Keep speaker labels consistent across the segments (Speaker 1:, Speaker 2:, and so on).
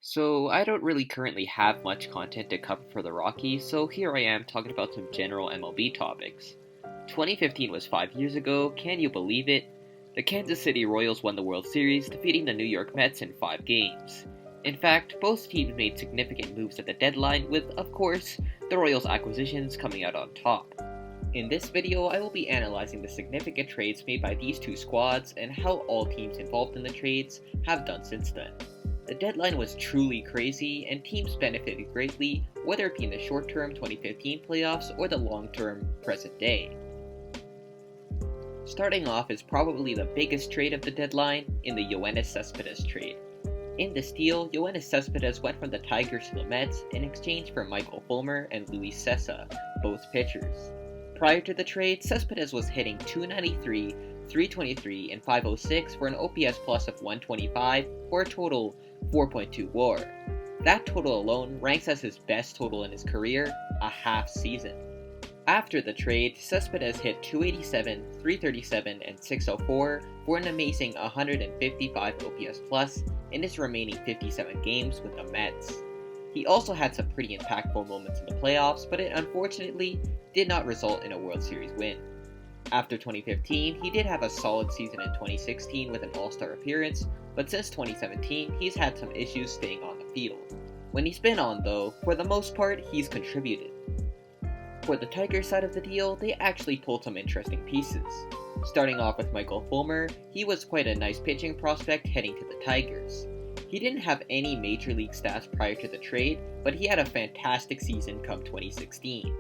Speaker 1: So, I don't really currently have much content to cover for the Rockies, so here I am talking about some general MLB topics. 2015 was 5 years ago, can you believe it? The Kansas City Royals won the World Series, defeating the New York Mets in 5 games. In fact, both teams made significant moves at the deadline, with, of course, the Royals' acquisitions coming out on top. In this video, I will be analyzing the significant trades made by these two squads and how all teams involved in the trades have done since then. The deadline was truly crazy, and teams benefited greatly, whether it be in the short-term 2015 playoffs or the long-term present day. Starting off is probably the biggest trade of the deadline in the Yoenis Cespedes trade. In this deal, Yoenis Cespedes went from the Tigers to the Mets in exchange for Michael Fulmer and Luis Cessa, both pitchers. Prior to the trade, Cespedes was hitting .293, .323, and .506 for an OPS plus of 125 for a total 4.2 WAR. That total alone ranks as his best total in his career, a half season. After the trade, Cespedes hit .287, .337, and .604 for an amazing 155 OPS plus in his remaining 57 games with the Mets. He also had some pretty impactful moments in the playoffs, but it unfortunately did not result in a World Series win. After 2015, he did have a solid season in 2016 with an All-Star appearance, but since 2017, he's had some issues staying on the field. When he's been on, though, for the most part, he's contributed. For the Tigers side of the deal, they actually pulled some interesting pieces. Starting off with Michael Fulmer, he was quite a nice pitching prospect heading to the Tigers. He didn't have any major league stats prior to the trade, but he had a fantastic season come 2016.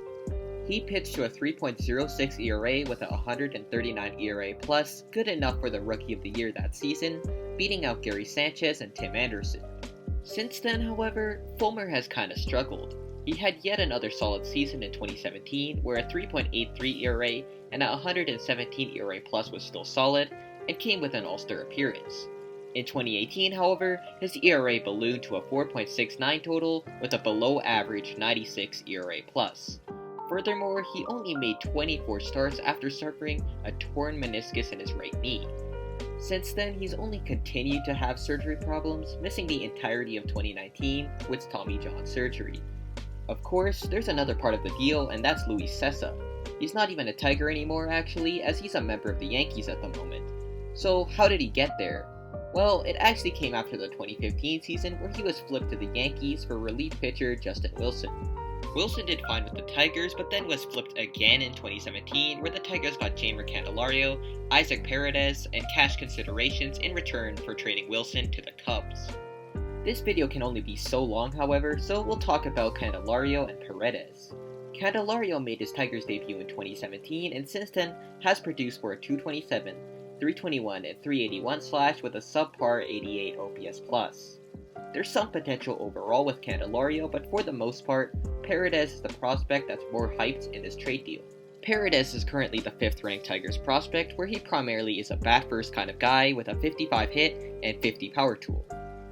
Speaker 1: He pitched to a 3.06 ERA with a 139 ERA plus, good enough for the Rookie of the Year that season, beating out Gary Sanchez and Tim Anderson. Since then, however, Fulmer has kinda struggled. He had yet another solid season in 2017, where a 3.83 ERA and a 117 ERA plus was still solid, and came with an All-Star appearance. In 2018, however, his ERA ballooned to a 4.69 total, with a below-average 96 ERA plus. Furthermore, he only made 24 starts after suffering a torn meniscus in his right knee. Since then, he's only continued to have surgery problems, missing the entirety of 2019 with Tommy John surgery. Of course, there's another part of the deal, and that's Luis Cessa. He's not even a Tiger anymore, actually, as he's a member of the Yankees at the moment. So, how did he get there? Well, it actually came after the 2015 season, where he was flipped to the Yankees for relief pitcher Justin Wilson. Wilson did fine with the Tigers, but then was flipped again in 2017, where the Tigers got Jeimer Candelario, Isaac Paredes, and cash considerations in return for trading Wilson to the Cubs. This video can only be so long, however, so we'll talk about Candelario and Paredes. Candelario made his Tigers debut in 2017, and since then has produced for a .227, .321, and .381 slash with a subpar 88 OPS plus. There's some potential overall with Candelario, but for the most part, Paredes is the prospect that's more hyped in this trade deal. Paredes is currently the 5th ranked Tigers prospect, where he primarily is a bat-first kind of guy with a 55 hit and 50 power tool.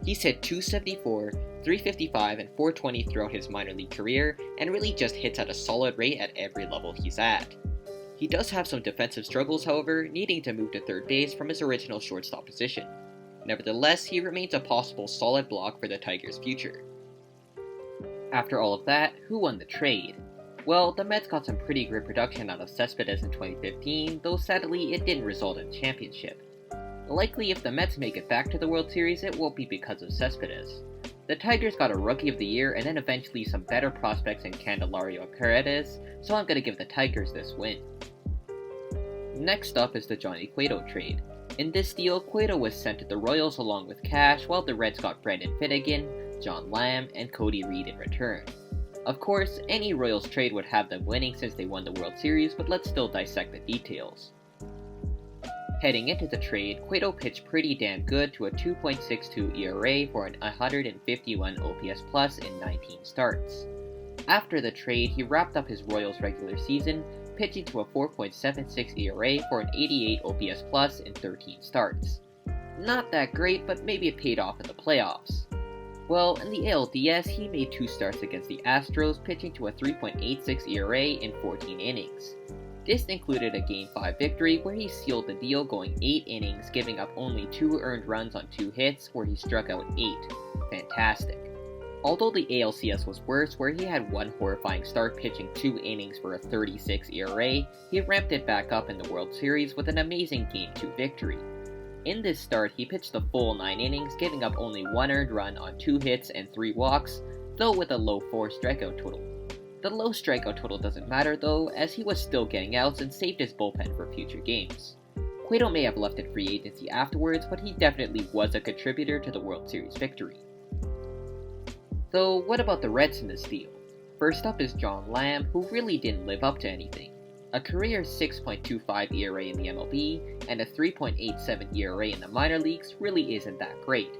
Speaker 1: He's hit .274, .355, and .420 throughout his minor league career, and really just hits at a solid rate at every level he's at. He does have some defensive struggles, however, needing to move to third base from his original shortstop position. Nevertheless, he remains a possible solid block for the Tigers' future. After all of that, who won the trade? Well, the Mets got some pretty great production out of Cespedes in 2015, though sadly it didn't result in a championship. Likely if the Mets make it back to the World Series, it won't be because of Cespedes. The Tigers got a Rookie of the Year and then eventually some better prospects in Candelario and Paredes, so I'm gonna give the Tigers this win. Next up is the Johnny Cueto trade. In this deal, Cueto was sent to the Royals along with cash, while the Reds got Brendan Finnegan, John Lamb, and Cody Reed in return. Of course, any Royals trade would have them winning since they won the World Series, but let's still dissect the details. Heading into the trade, Cueto pitched pretty damn good to a 2.62 ERA for an 151 OPS plus in 19 starts. After the trade, he wrapped up his Royals regular season, pitching to a 4.76 ERA for an 88 OPS plus in 13 starts. Not that great, but maybe it paid off in the playoffs. Well, in the ALDS, he made 2 starts against the Astros, pitching to a 3.86 ERA in 14 innings. This included a Game 5 victory where he sealed the deal going 8 innings, giving up only 2 earned runs on 2 hits where he struck out 8. Fantastic. Although the ALCS was worse, where he had one horrifying start pitching 2 innings for a 36 ERA, he ramped it back up in the World Series with an amazing Game 2 victory. In this start, he pitched the full 9 innings, giving up only 1 earned run on 2 hits and 3 walks, though with a low 4 strikeout total. The low strikeout total doesn't matter though, as he was still getting outs and saved his bullpen for future games. Cueto may have left in free agency afterwards, but he definitely was a contributor to the World Series victory. So what about the Reds in this deal? First up is John Lamb, who really didn't live up to anything. A career 6.25 ERA in the MLB and a 3.87 ERA in the minor leagues really isn't that great.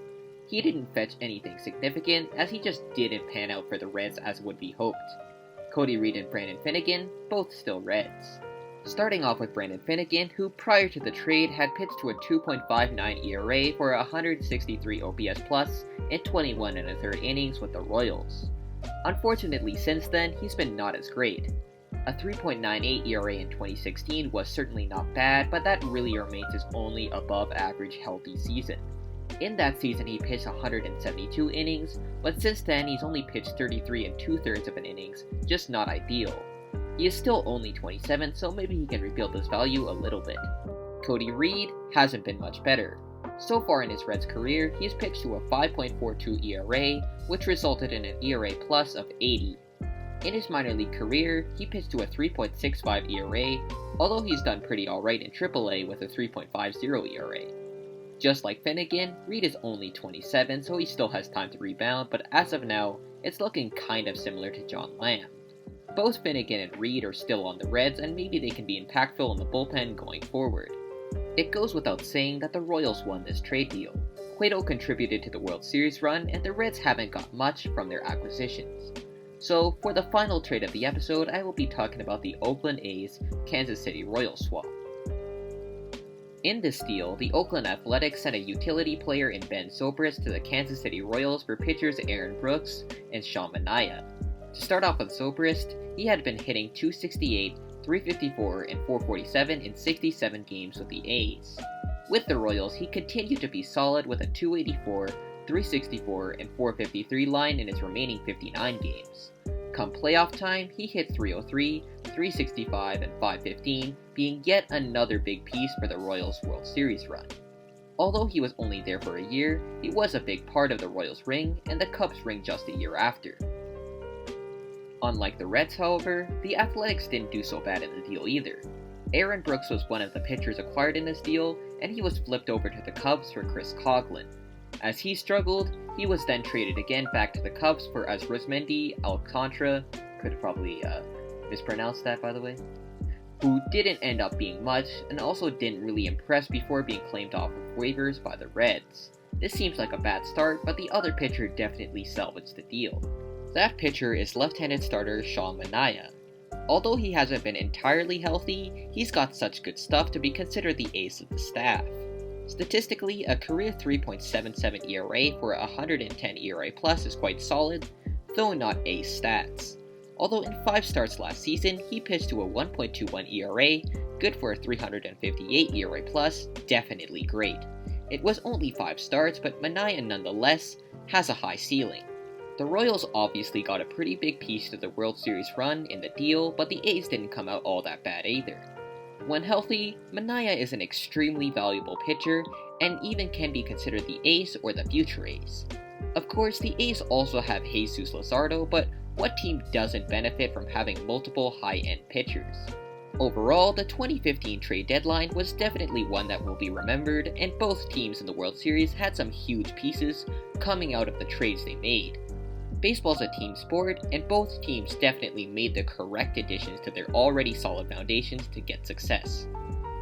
Speaker 1: He didn't fetch anything significant, as he just didn't pan out for the Reds as would be hoped. Cody Reed and Brandon Finnegan, both still Reds. Starting off with Brandon Finnegan, who prior to the trade had pitched to a 2.59 ERA for 163 OPS plus in 21 1/3 innings with the Royals. Unfortunately, since then, he's been not as great. A 3.98 ERA in 2016 was certainly not bad, but that really remains his only above average healthy season. In that season, he pitched 172 innings, but since then he's only pitched 33 2/3 of an innings, just not ideal. He is still only 27, so maybe he can rebuild this value a little bit. Cody Reed hasn't been much better. So far in his Reds career, he's pitched to a 5.42 ERA, which resulted in an ERA plus of 80. In his minor league career, he pitched to a 3.65 ERA, although he's done pretty alright in AAA with a 3.50 ERA. Just like Finnegan, Reed is only 27, so he still has time to rebound, but as of now, it's looking kind of similar to John Lamb. Both Finnegan and Reed are still on the Reds, and maybe they can be impactful in the bullpen going forward. It goes without saying that the Royals won this trade deal. Cueto contributed to the World Series run, and the Reds haven't got much from their acquisitions. So, for the final trade of the episode, I will be talking about the Oakland A's Kansas City Royals swap. In this deal, the Oakland Athletics sent a utility player in Ben Zobrist to the Kansas City Royals for pitchers Aaron Brooks and Sean Manaea. To start off with Zobrist, he had been hitting .268, .354, and .447 in 67 games with the A's. With the Royals, he continued to be solid with a .284, .364, and .453 line in his remaining 59 games. Come playoff time, he hit .303, .365, and .515, being yet another big piece for the Royals' World Series run. Although he was only there for a year, he was a big part of the Royals' ring and the Cubs' ring just a year after. Unlike the Reds, however, the Athletics didn't do so bad in the deal either. Aaron Brooks was one of the pitchers acquired in this deal, and he was flipped over to the Cubs for Chris Coghlan. As he struggled, he was then traded again back to the Cubs for Arizmendi Alcantara, could probably mispronounce that by the way, who didn't end up being much, and also didn't really impress before being claimed off of waivers by the Reds. This seems like a bad start, but the other pitcher definitely salvaged the deal. That pitcher is left-handed starter Sean Manaea. Although he hasn't been entirely healthy, he's got such good stuff to be considered the ace of the staff. Statistically, a career 3.77 ERA for a 110 ERA plus is quite solid, though not ace stats. Although in 5 starts last season, he pitched to a 1.21 ERA, good for a 358 ERA plus, definitely great. It was only 5 starts, but Manaea nonetheless has a high ceiling. The Royals obviously got a pretty big piece to the World Series run in the deal, but the A's didn't come out all that bad either. When healthy, Manaea is an extremely valuable pitcher, and even can be considered the ace or the future ace. Of course, the A's also have Jesus Luzardo, but what team doesn't benefit from having multiple high-end pitchers? Overall, the 2015 trade deadline was definitely one that will be remembered, and both teams in the World Series had some huge pieces coming out of the trades they made. Baseball's a team sport, and both teams definitely made the correct additions to their already solid foundations to get success.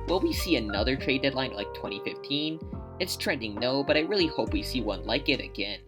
Speaker 1: Will we see another trade deadline like 2015? It's trending no, but I really hope we see one like it again.